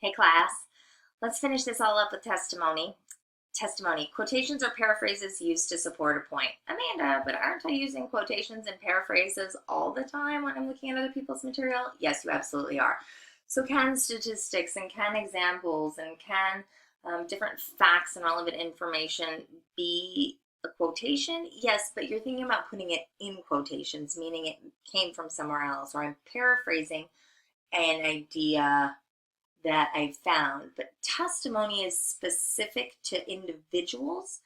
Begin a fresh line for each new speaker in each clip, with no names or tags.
Hey class, let's finish this all up with testimony. Testimony. Quotations are paraphrases used to support a point. Amanda, but aren't I using quotations and paraphrases all the time when I'm looking at other people's material? Yes, you absolutely are. So can statistics and can examples and can different facts and relevant information be a quotation? Yes, but you're thinking about putting it in quotations, meaning it came from somewhere else, or I'm paraphrasing an idea that I found. But testimony is specific to individuals,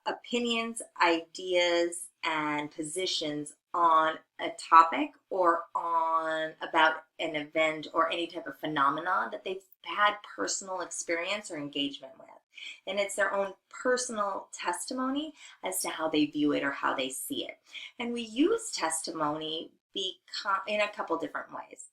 opinions, ideas, and positions on a topic or on about an event or any type of phenomenon that they've had personal experience or engagement with. And it's their own personal testimony as to how they view it or how they see it. And we use testimony in a couple different ways.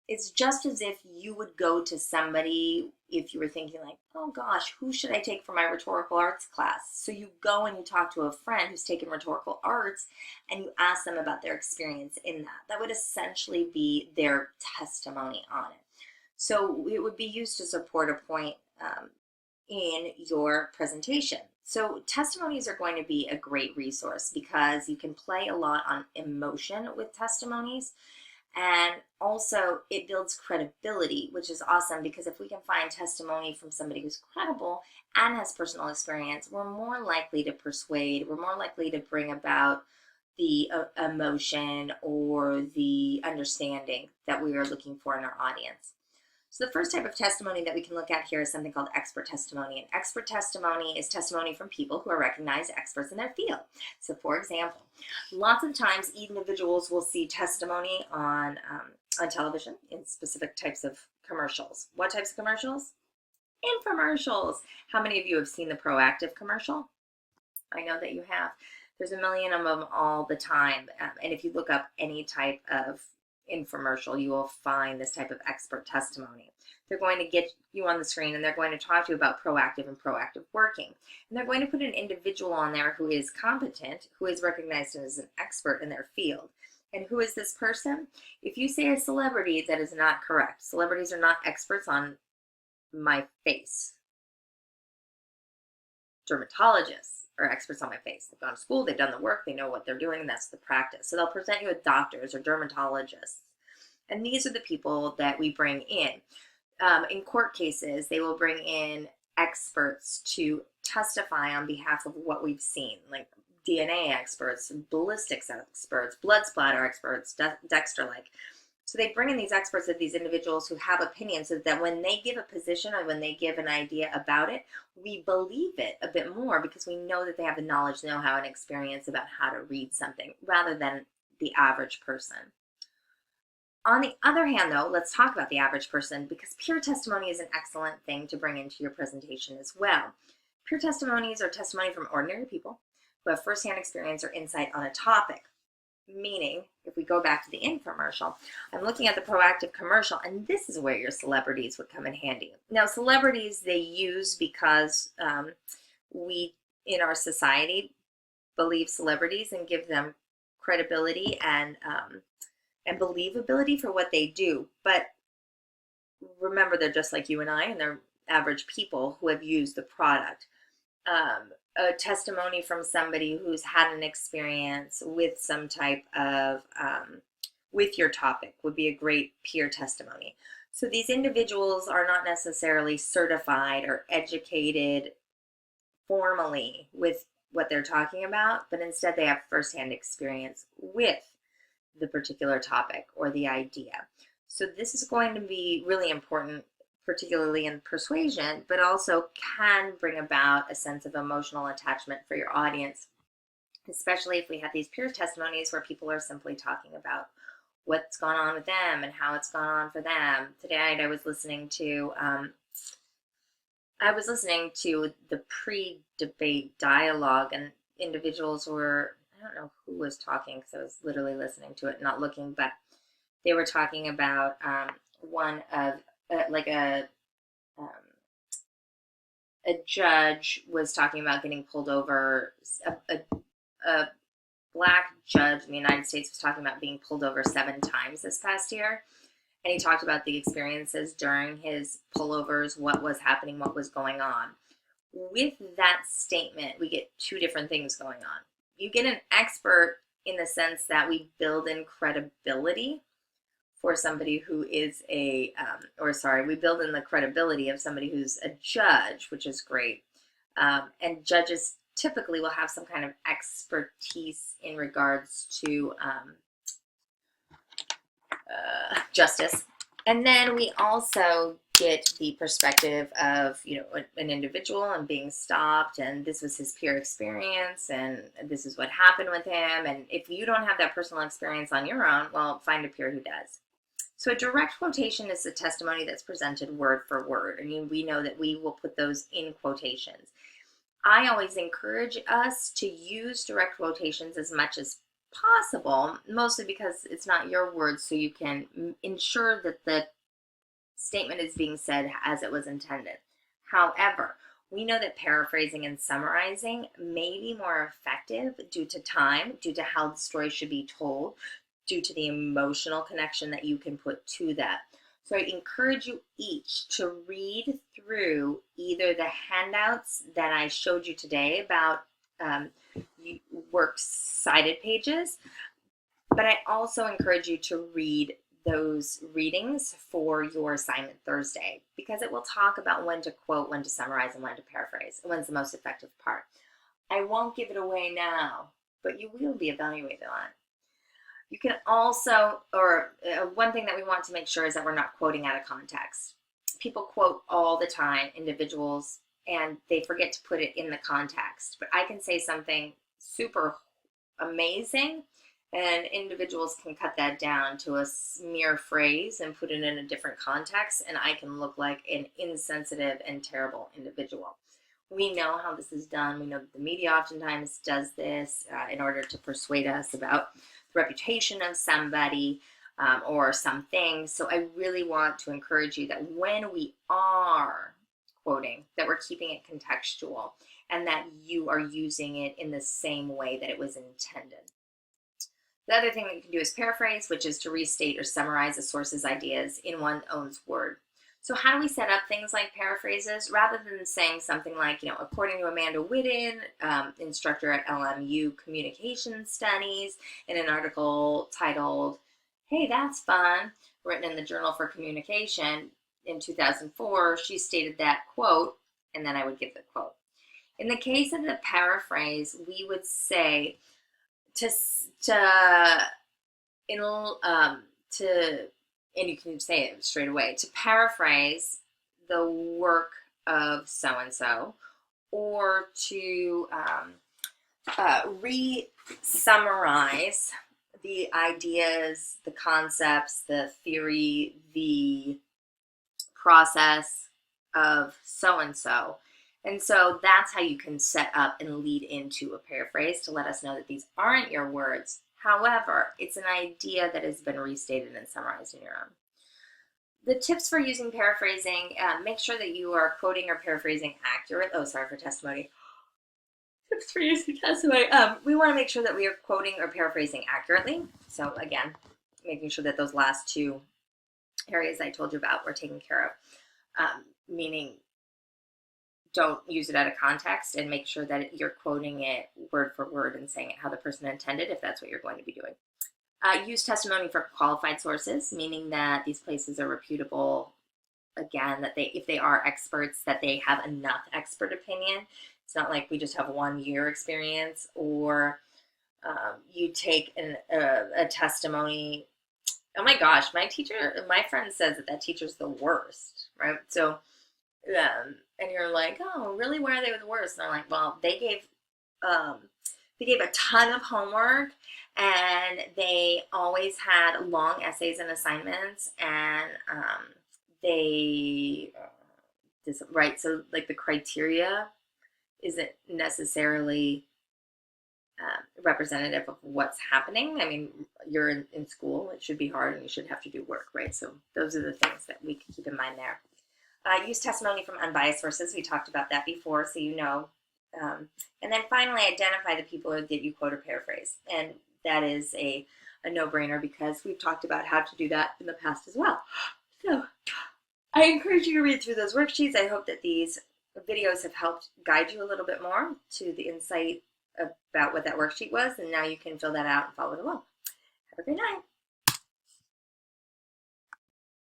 It's just as if you would go to somebody if you were thinking like, oh gosh, who should I take for my rhetorical arts class? So you go and you talk to a friend who's taken rhetorical arts and you ask them about their experience in that. That would essentially be their testimony on it. So it would be used to support a point in your presentation. So testimonies are going to be a great resource because you can play a lot on emotion with testimonies. And also it builds credibility, which is awesome because if we can find testimony from somebody who's credible and has personal experience, we're more likely to persuade, we're more likely to bring about the emotion or the understanding that we are looking for in our audience. So the first type of testimony that we can look at here is something called expert testimony. And expert testimony is testimony from people who are recognized experts in their field. So for example, lots of times individuals will see testimony on television in specific types of commercials. What types of commercials? Infomercials. How many of you have seen the Proactive commercial? I know that you have. There's a million of them all the time. And if you look up any type of infomercial, you will find this type of expert testimony. They're going to get you on the screen and they're going to talk to you about proactive and proactive working. And they're going to put an individual on there who is competent, who is recognized as an expert in their field. And who is this person? If you say a celebrity, that is not correct. Celebrities are not experts on my face. Dermatologists are experts on my face. They've gone to school, they've done the work, they know what they're doing, and that's the practice. So they'll present you with doctors or dermatologists. And these are the people that we bring in. In court cases, they will bring in experts to testify on behalf of what we've seen, like DNA experts, ballistics experts, blood splatter experts, Dexter-like. So they bring in these experts of these individuals who have opinions so that when they give a position or when they give an idea about it, we believe it a bit more because we know that they have the knowledge, know-how, and experience about how to read something rather than the average person. On the other hand, though, let's talk about the average person because peer testimony is an excellent thing to bring into your presentation as well. Peer testimonies are testimony from ordinary people who have firsthand experience or insight on a topic. Meaning, if we go back to the infomercial, I'm looking at the Proactive commercial, and this is where your celebrities would come in handy. Now, celebrities they use because we, in our society, believe celebrities and give them credibility and believability for what they do. But remember, they're just like you and I, and they're average people who have used the product. A testimony from somebody who's had an experience with some type of, with your topic would be a great peer testimony. So these individuals are not necessarily certified or educated formally with what they're talking about, but instead they have firsthand experience with the particular topic or the idea. So this is going to be really important, particularly in persuasion, but also can bring about a sense of emotional attachment for your audience, especially if we have these peer testimonies where people are simply talking about what's gone on with them and how it's gone on for them. Today I was listening to the pre-debate dialogue, and individuals were, I don't know who was talking because I was literally listening to it, not looking, but they were talking about one of a judge was talking about getting pulled over. A black judge in the United States was talking about being pulled over 7 times this past year. And he talked about the experiences during his pullovers, what was happening, what was going on. With that statement, we get two different things going on. You get an expert in the sense that we build in credibility for somebody who is we build in the credibility of somebody who's a judge, which is great. And judges typically will have some kind of expertise in regards to justice. And then we also get the perspective of, an individual and being stopped, and this was his peer experience, and this is what happened with him. And if you don't have that personal experience on your own, well, find a peer who does. So a direct quotation is a testimony that's presented word for word. I mean, we know that we will put those in quotations. I always encourage us to use direct quotations as much as possible, mostly because it's not your words, so you can ensure that the statement is being said as it was intended. However, we know that paraphrasing and summarizing may be more effective due to time, due to how the story should be told, due to the emotional connection that you can put to that. So I encourage you each to read through either the handouts that I showed you today about works cited pages, but I also encourage you to read those readings for your assignment Thursday, because it will talk about when to quote, when to summarize, and when to paraphrase, and when's the most effective part. I won't give it away now, but you will be evaluated on it. You can also, one thing that we want to make sure is that we're not quoting out of context. People quote all the time, individuals, and they forget to put it in the context. But I can say something super amazing, and individuals can cut that down to a mere phrase and put it in a different context, and I can look like an insensitive and terrible individual. We know how this is done. We know that the media oftentimes does this in order to persuade us about the reputation of somebody or something. So I really want to encourage you that when we are quoting, that we're keeping it contextual and that you are using it in the same way that it was intended. The other thing that you can do is paraphrase, which is to restate or summarize a source's ideas in one's own word. So how do we set up things like paraphrases? Rather than saying something like, according to Amanda Whitten, instructor at LMU Communication Studies, in an article titled, "Hey, that's fun," written in the Journal for Communication in 2004, she stated that, quote, and then I would give the quote. In the case of the paraphrase, we would say and you can say it straight away, to paraphrase the work of so-and-so, or to re-summarize the ideas, the concepts, the theory, the process of so-and-so. And so that's how you can set up and lead into a paraphrase to let us know that these aren't your words. However, it's an idea that has been restated and summarized in your own. The tips for using paraphrasing, make sure that you are quoting or paraphrasing accurate. Oh, sorry for testimony. Tips for using testimony. We want to make sure that we are quoting or paraphrasing accurately. So again, making sure that those last two areas I told you about were taken care of, meaning don't use it out of context, and make sure that you're quoting it word for word and saying it how the person intended, if that's what you're going to be doing. Use testimony for qualified sources, meaning that these places are reputable. Again, that if they are experts, that they have enough expert opinion. It's not like we just have 1 year experience, or you take a testimony. Oh my gosh, my friend says that teacher's the worst, right? So, and you're like, oh, really? Why are they the worst? And I'm like, well, they gave a ton of homework, and they always had long essays and assignments, and right. So like the criteria isn't necessarily representative of what's happening. I mean, you're in school, it should be hard, and you should have to do work, right? So those are the things that we can keep in mind there. Use testimony from unbiased sources. We talked about that before, so you know. And then finally, identify the people that you quote or paraphrase. And that is a a no-brainer because we've talked about how to do that in the past as well. So I encourage you to read through those worksheets. I hope that these videos have helped guide you a little bit more to the insight about what that worksheet was, and now you can fill that out and follow it along. Have a great night.